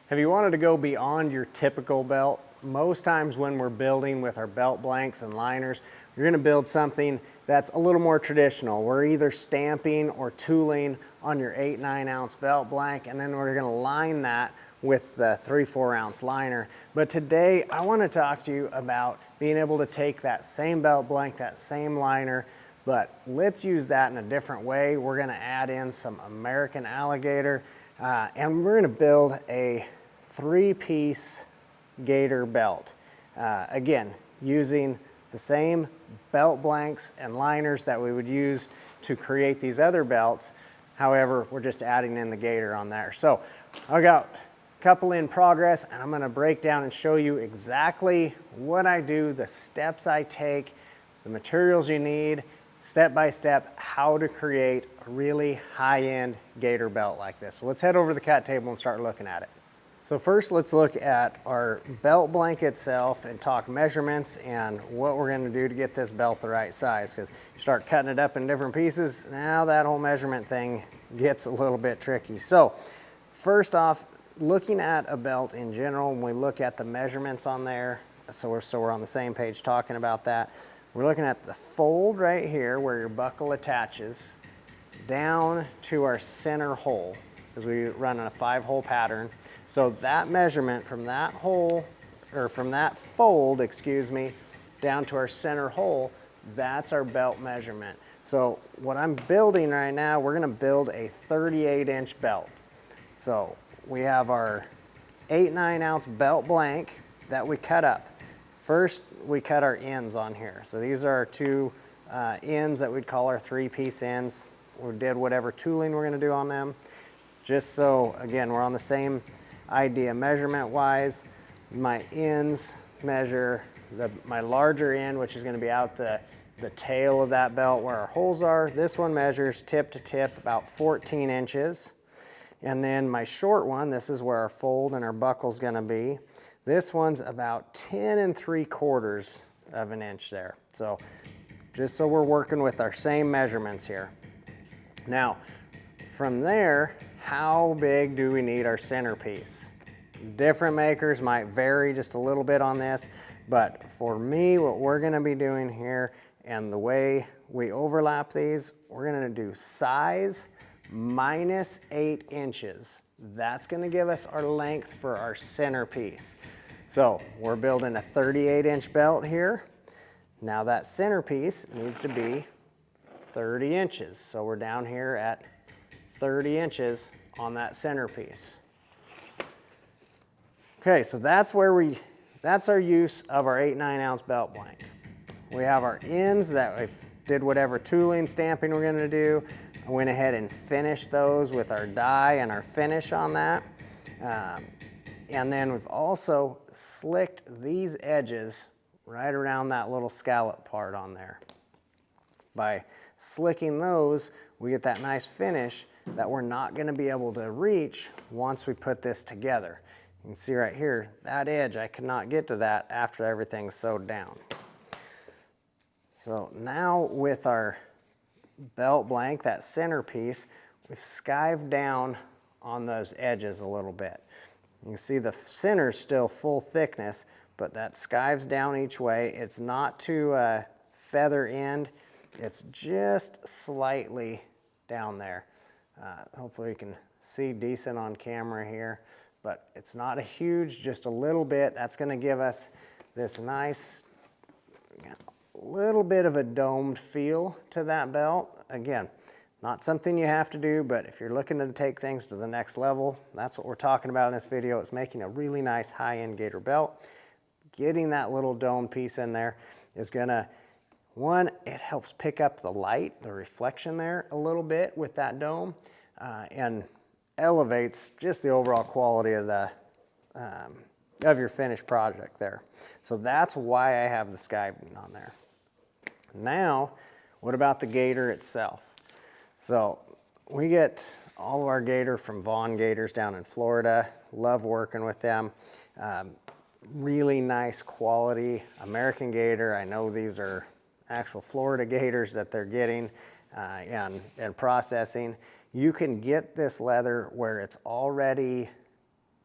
Have you wanted to go beyond your typical belt? Most times when we're building with our belt blanks and liners, you're gonna build something that's a little more traditional. We're either stamping or tooling on your 8-9 ounce belt blank, and then we're gonna line that with the 3-4 ounce liner. But today, I wanna talk to you about being able to take that same belt blank, that same liner, but let's use that in a different way. We're gonna add in some American alligator, and we're gonna build a 3-piece gator belt. Again, using the same belt blanks and liners that we would use to create these other belts. However, we're just adding in the gator on there. So I got a couple in progress, and I'm gonna break down and show you exactly what I do, the steps I take, the materials you need, step by step, how to create a really high-end gator belt like this. So let's head over to the cut table and start looking at it. So first, let's look at our belt blank itself and talk measurements and what we're gonna do to get this belt the right size, because you start cutting it up in different pieces, now that whole measurement thing gets a little bit tricky. So first off, looking at a belt in general, when we look at the measurements on there, so we're on the same page talking about that, we're looking at the fold right here where your buckle attaches down to our center hole, because we run in a 5-hole pattern. So that measurement from that hole, or from that fold, excuse me, down to our center hole, that's our belt measurement. So what I'm building right now, we're gonna build a 38-inch belt. So we have our 8-9 ounce belt blank that we cut up. First, we cut our ends on here. So these are our two ends that we'd call our 3-piece ends. We did whatever tooling we're gonna do on them. Just so, again, we're on the same idea measurement-wise. My ends measure my larger end, which is gonna be out the tail of that belt where our holes are. This one measures tip to tip about 14 inches. And then my short one, this is where our fold and our buckle's gonna be. This one's about 10 3/4 of an inch there. So just so we're working with our same measurements here. Now, from there, how big do we need our centerpiece? Different makers might vary just a little bit on this, but for me, what we're gonna be doing here and the way we overlap these, we're gonna do size minus 8 inches. That's gonna give us our length for our centerpiece. So we're building a 38-inch belt here. Now that centerpiece needs to be 30 inches. So we're down here at 30 inches on that centerpiece. Okay, so that's our use of our 8-9 ounce belt blank. We have our ends that we did whatever tooling, stamping we're gonna do. I went ahead and finished those with our die and our finish on that. And then we've also slicked these edges right around that little scallop part on there. By slicking those, we get that nice finish that we're not gonna be able to reach once we put this together. You can see right here, that edge, I could not get to that after everything's sewed down. So now with our belt blank, that centerpiece, we've skived down on those edges a little bit. You can see the center's still full thickness, but that skives down each way. It's not to feather end, it's just slightly down there. Hopefully you can see decent on camera here, but it's not a huge, just a little bit. That's gonna give us this nice, little bit of a domed feel to that belt. Again, not something you have to do, but if you're looking to take things to the next level, that's what we're talking about in this video. It's making a really nice high-end gator belt. Getting that little dome piece in there is gonna, one, it helps pick up the light, the reflection there a little bit with that dome, and elevates just the overall quality of your finished project there. So that's why I have the skiving on there. Now, what about the gator itself? So we get all of our gator from Vaughan Gators down in Florida. Love working with them. Really nice quality American gator. I know these are actual Florida gators that they're getting and processing. You can get this leather where it's already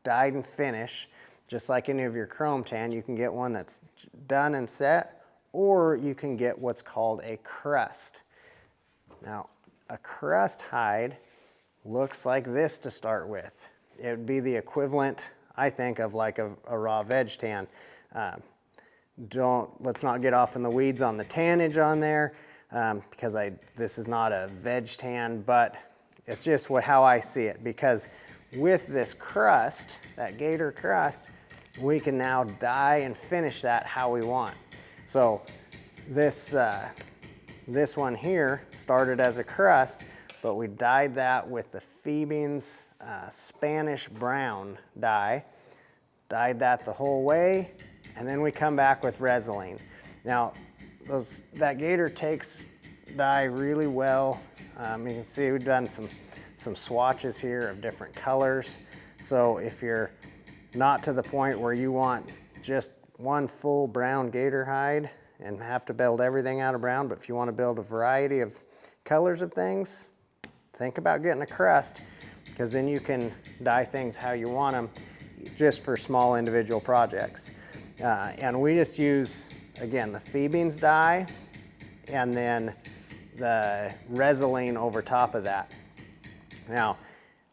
dyed and finish, just like any of your chrome tan. You can get one that's done and set, or you can get what's called a crust. Now, a crust hide looks like this to start with. It would be the equivalent, I think, of like a raw veg tan. Let's not get off in the weeds on the tannage on there, because this is not a veg tan, but it's just how I see it, because with this crust, that gator crust, we can now dye and finish that how we want. So this one here started as a crust, but we dyed that with the Phoebe's Spanish brown dye, dyed that the whole way, and then we come back with Resin. Now, that gator takes dye really well. You can see we've done some swatches here of different colors. So if you're not to the point where you want just one full brown gator hide and have to build everything out of brown, but if you want to build a variety of colors of things, think about getting a crust, because then you can dye things how you want them just for small individual projects. And we just use, again, the Phoebe's dye and then the Resin over top of that. Now,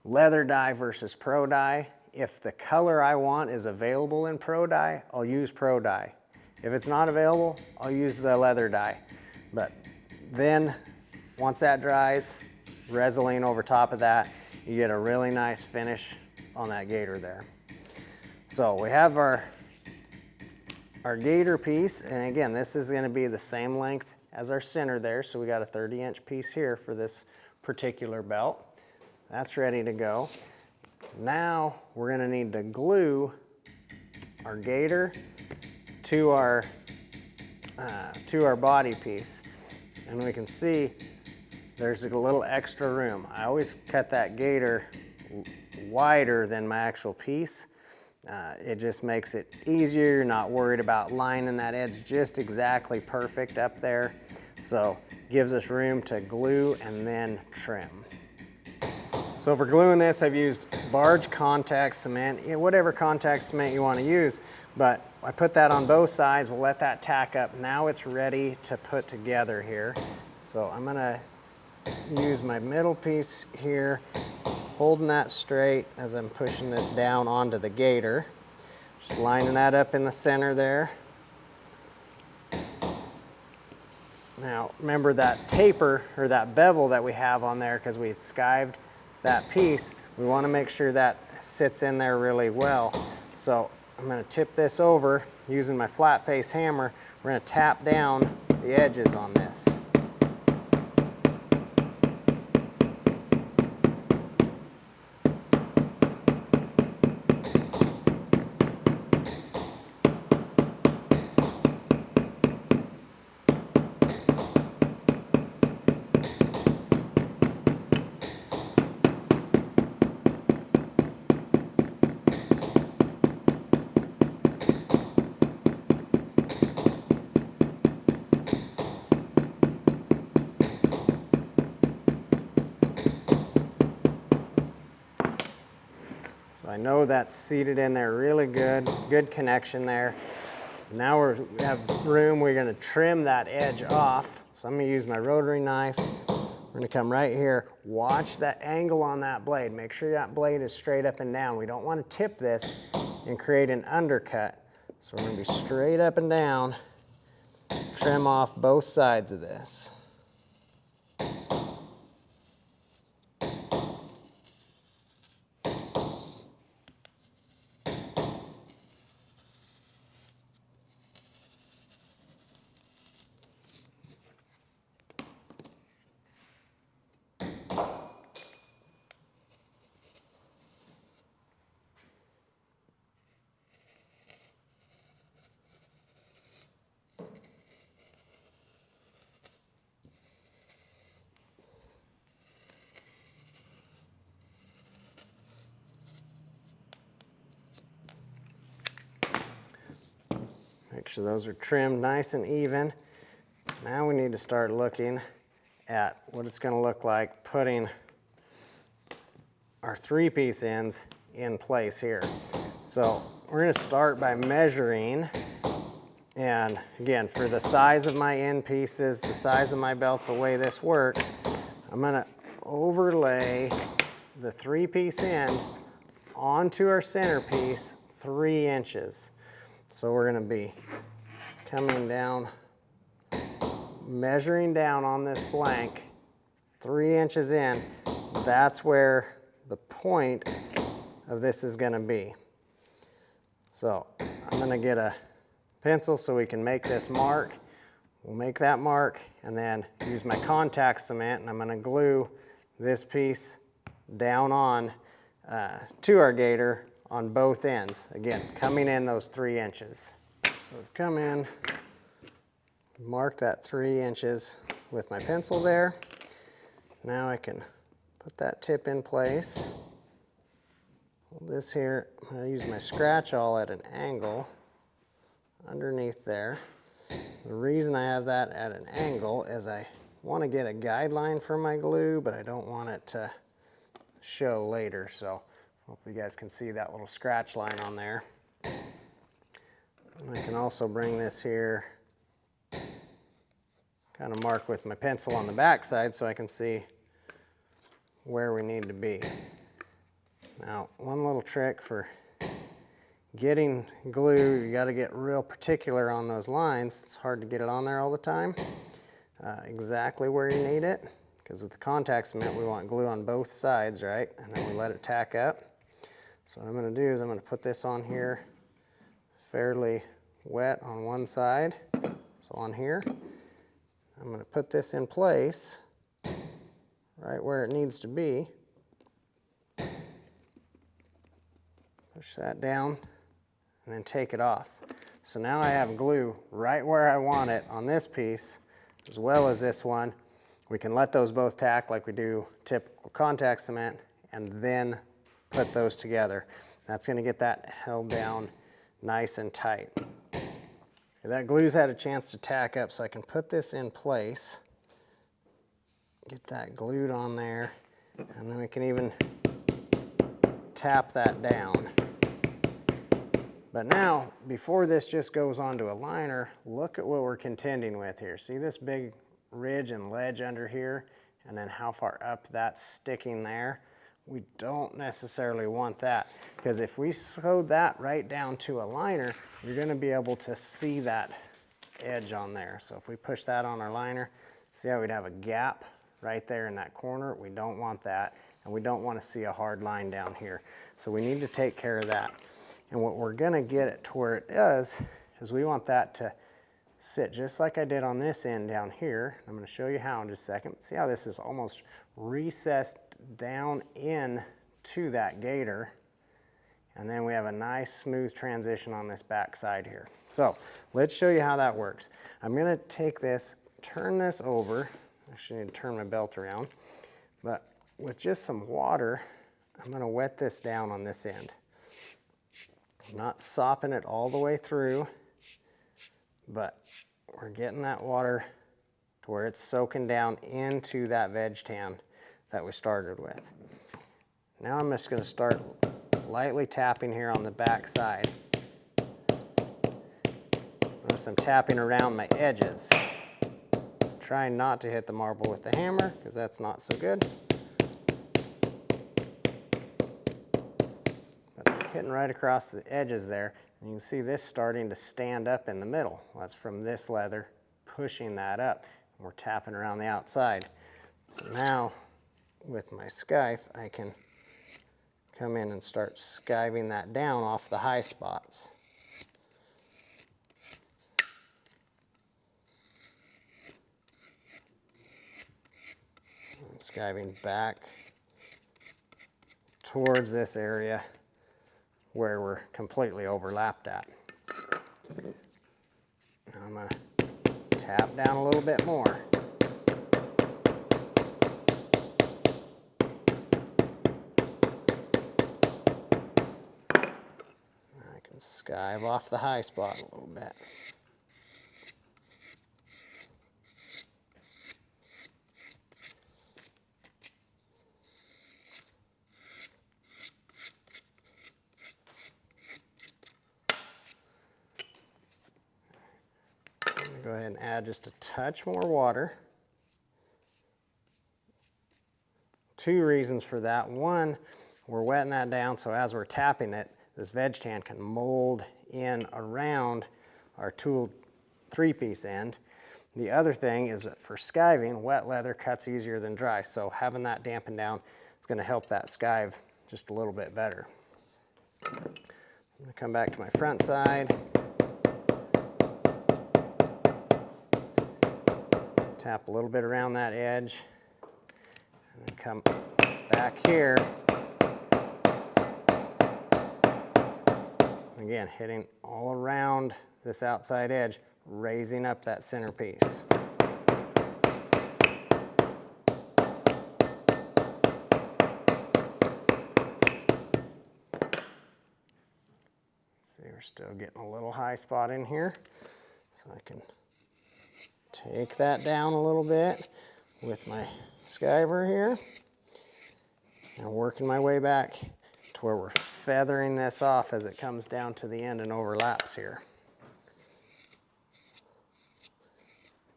leather dye versus pro dye. If the color I want is available in pro dye, I'll use pro dye. If it's not available, I'll use the leather dye. But then, once that dries, Resin over top of that, you get a really nice finish on that gator there. So we have our gator piece, and again, this is going to be the same length as our center there, so we got a 30-inch piece here for this particular belt. That's ready to go. Now we're going to need to glue our gator to our body piece, and we can see there's a little extra room. I always cut that gator wider than my actual piece. It just makes it easier. You're not worried about lining that edge just exactly perfect up there. So gives us room to glue and then trim. So for gluing this, I've used barge contact cement, whatever contact cement you want to use, but I put that on both sides. We'll let that tack up. Now it's ready to put together here. So I'm gonna use my middle piece here, holding that straight as I'm pushing this down onto the gator. Just lining that up in the center there. Now remember that taper, or that bevel that we have on there, because we skived that piece, we want to make sure that sits in there really well. So I'm going to tip this over using my flat face hammer. We're going to tap down the edges on this. So I know that's seated in there really good, good connection there. Now we have room, we're gonna trim that edge off. So I'm gonna use my rotary knife. We're gonna come right here, watch that angle on that blade. Make sure that blade is straight up and down. We don't wanna tip this and create an undercut. So we're gonna be straight up and down, trim off both sides of this. Make sure those are trimmed nice and even. Now we need to start looking at what it's going to look like putting our 3-piece ends in place here. So we're gonna start by measuring, and again, for the size of my end pieces, the size of my belt, the way this works, I'm gonna overlay the 3-piece end onto our centerpiece 3 inches. So we're gonna be coming down, measuring down on this blank 3 inches in. That's where the point of this is gonna be. So I'm gonna get a pencil so we can make this mark. We'll make that mark and then use my contact cement, and I'm gonna glue this piece down on to our gator on both ends. Again, coming in those 3 inches. So I've come in, mark that 3 inches with my pencil there. Now I can put that tip in place. Hold this here, I'm gonna use my scratch awl at an angle underneath there. The reason I have that at an angle is I want to get a guideline for my glue, but I don't want it to show later. So hope you guys can see that little scratch line on there. And I can also bring this here, kind of mark with my pencil on the back side so I can see where we need to be. Now, one little trick for getting glue, you got to get real particular on those lines. It's hard to get it on there all the time, exactly where you need it, because with the contact cement we want glue on both sides, right? And then we let it tack up. So what I'm going to do is I'm going to put this on here fairly wet on one side. So on here, I'm going to put this in place right where it needs to be. Push that down and then take it off. So now I have glue right where I want it on this piece, as well as this one. We can let those both tack like we do typical contact cement, and then put those together. That's gonna get that held down nice and tight. That glue's had a chance to tack up, so I can put this in place, get that glued on there, and then we can even tap that down. But now, before this just goes onto a liner, look at what we're contending with here. See this big ridge and ledge under here, and then how far up that's sticking there? We don't necessarily want that, because if we sewed that right down to a liner, you're gonna be able to see that edge on there. So if we push that on our liner, see how we'd have a gap right there in that corner? We don't want that, and we don't want to see a hard line down here. So we need to take care of that. And what we're gonna get it to where it is we want that to sit just like I did on this end down here. I'm gonna show you how in just a second. See how this is almost recessed down in to that gator. And then we have a nice smooth transition on this back side here. So let's show you how that works. I'm gonna take this, turn this over. Actually, I need to turn my belt around. But with just some water, I'm gonna wet this down on this end. I'm not sopping it all the way through, but we're getting that water to where it's soaking down into that veg tan that we started with. Now I'm just gonna start lightly tapping here on the back side. Notice I'm tapping around my edges. Trying not to hit the marble with the hammer, because that's not so good. Hitting right across the edges there, and you can see this starting to stand up in the middle. Well, that's from this leather pushing that up, and we're tapping around the outside. So now with my skive, I can come in and start skiving that down off the high spots. I'm skiving back towards this area where we're completely overlapped at. Now I'm going to tap down a little bit more. I can skive off the high spot a little bit. Go ahead and add just a touch more water. 2 reasons for that. One, we're wetting that down so as we're tapping it, this veg tan can mold in around our tooled 3-piece end. The other thing is that for skiving, wet leather cuts easier than dry, so having that dampen down is going to help that skive just a little bit better. I'm going to come back to my front side. Tap a little bit around that edge, and then come back here. Again, hitting all around this outside edge, raising up that centerpiece. See, we're still getting a little high spot in here, so I can take that down a little bit with my skiver here, and working my way back to where we're feathering this off as it comes down to the end and overlaps here.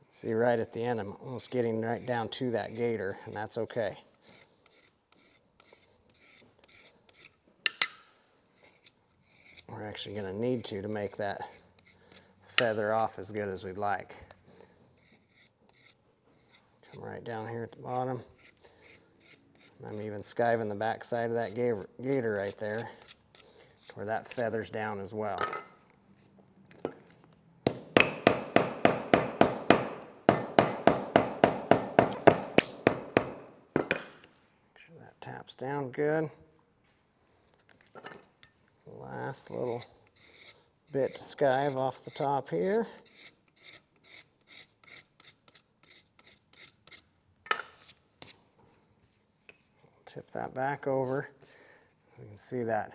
See, right at the end, I'm almost getting right down to that gator, and that's okay. We're actually going to need to make that feather off as good as we'd like. Come right down here at the bottom. I'm even skiving the back side of that gator right there, where that feathers down as well. Taps down good. Last little bit to skive off the top here. Tip that back over. You can see that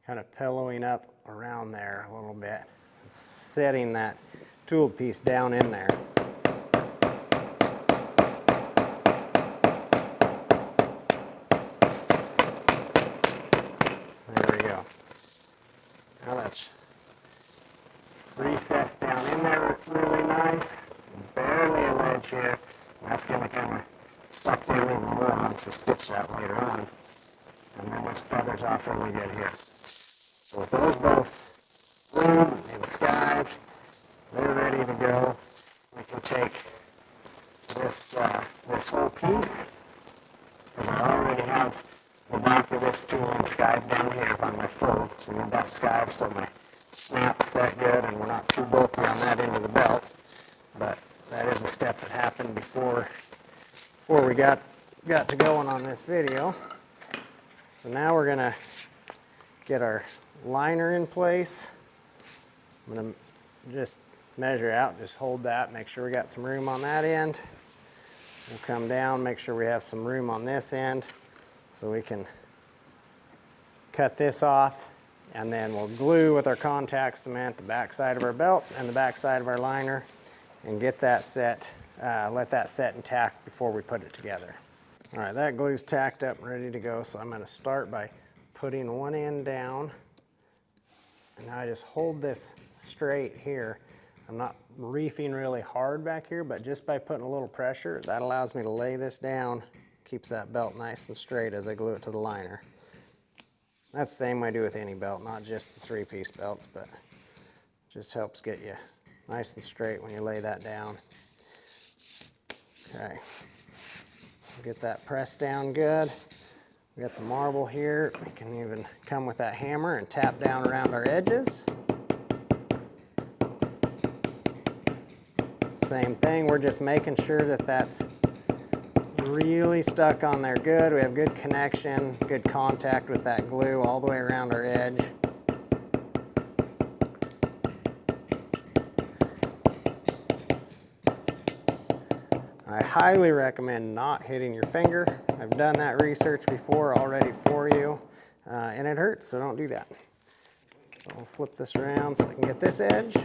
kind of pillowing up around there a little bit, setting that tooled piece down in there. Now that's recessed down in there really nice. Barely a ledge here. That's going to kind of suck in even more once we stitch that later on. And then this feathers off really good here. So with those both glued and skived, they're ready to go. We can take this whole piece, because I already have the back of this tool and skive down here on my fold. So we need that skive so my snap's set good and we're not too bulky on that end of the belt. But that is a step that happened before we got to going on this video. So now we're going to get our liner in place. I'm going to just measure out, just hold that, make sure we got some room on that end. We'll come down, make sure we have some room on this end, so we can cut this off, and then we'll glue with our contact cement the back side of our belt and the back side of our liner and get that set, let that set and tack before we put it together. All right, that glue's tacked up and ready to go, so I'm going to start by putting one end down, and I just hold this straight here. I'm not reefing really hard back here, but just by putting a little pressure, that allows me to lay this down, keeps that belt nice and straight as I glue it to the liner. That's the same way I do with any belt, not just the 3-piece belts, but just helps get you nice and straight when you lay that down. Okay, get that pressed down good. We got the marble here. We can even come with that hammer and tap down around our edges. Same thing, we're just making sure that that's really stuck on there good. We have good connection, good contact with that glue all the way around our edge. I highly recommend not hitting your finger. I've done that research before already for you, and it hurts, so don't do that. So I'll flip this around so I can get this edge.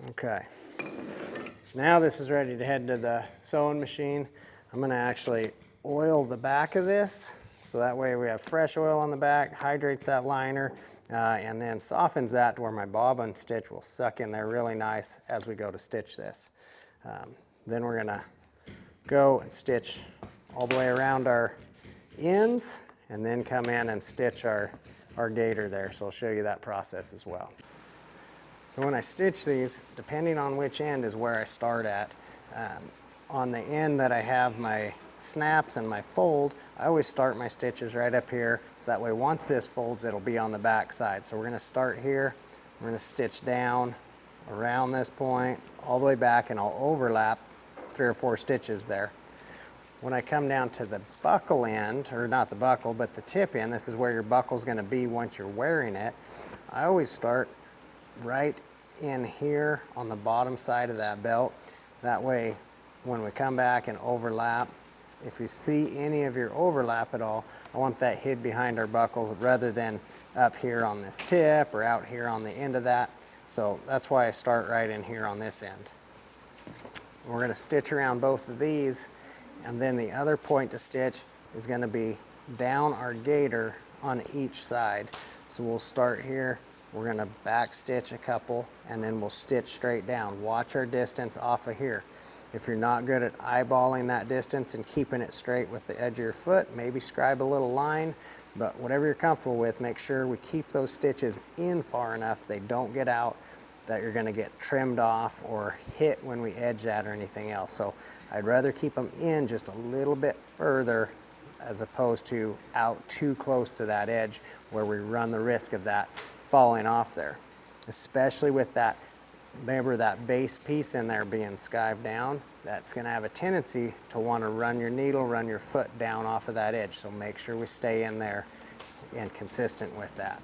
Okay, Now this is ready to head to the sewing machine. I'm gonna actually oil the back of this, so that way we have fresh oil on the back, hydrates that liner, and then softens that to where my bobbin stitch will suck in there really nice as we go to stitch this. Then we're gonna go and stitch all the way around our ends, and then come in and stitch our gator there. So I'll show you that process as well. So when I stitch these, depending on which end is where I start at, on the end that I have my snaps and my fold, I always start my stitches right up here, so that way once this folds, it'll be on the back side. So we're gonna start here, we're gonna stitch down around this point, all the way back, and I'll overlap 3 or 4 stitches there. When I come down to the buckle end, or not the buckle, but the tip end, this is where your buckle's gonna be once you're wearing it, I always start right in here on the bottom side of that belt. That way, when we come back and overlap, if you see any of your overlap at all, I want that hid behind our buckle rather than up here on this tip or out here on the end of that. So that's why I start right in here on this end. We're gonna stitch around both of these, and then the other point to stitch is gonna be down our gator on each side. So we'll start here, we're gonna back stitch a couple, and then we'll stitch straight down. Watch our distance off of here. If you're not good at eyeballing that distance and keeping it straight with the edge of your foot, maybe scribe a little line, but whatever you're comfortable with, make sure we keep those stitches in far enough they don't get out, that you're gonna get trimmed off or hit when we edge that or anything else. So I'd rather keep them in just a little bit further as opposed to out too close to that edge where we run the risk of that falling off there. Especially with that, remember that base piece in there being skived down, that's gonna have a tendency to wanna run your needle, run your foot down off of that edge. So make sure we stay in there and consistent with that.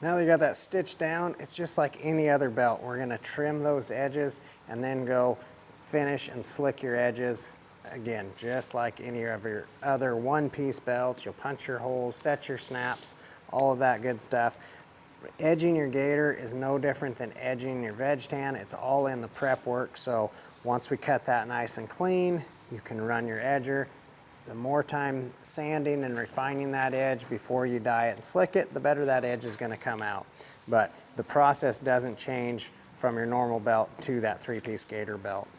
Now that you got that stitched down, it's just like any other belt. We're gonna trim those edges and then go finish and slick your edges. Again, just like any of your other one-piece belts, you'll punch your holes, set your snaps, all of that good stuff. Edging your gator is no different than edging your veg tan. It's all in the prep work. So once we cut that nice and clean, you can run your edger. The more time sanding and refining that edge before you dye it and slick it, the better that edge is gonna come out. But the process doesn't change from your normal belt to that 3-piece gator belt.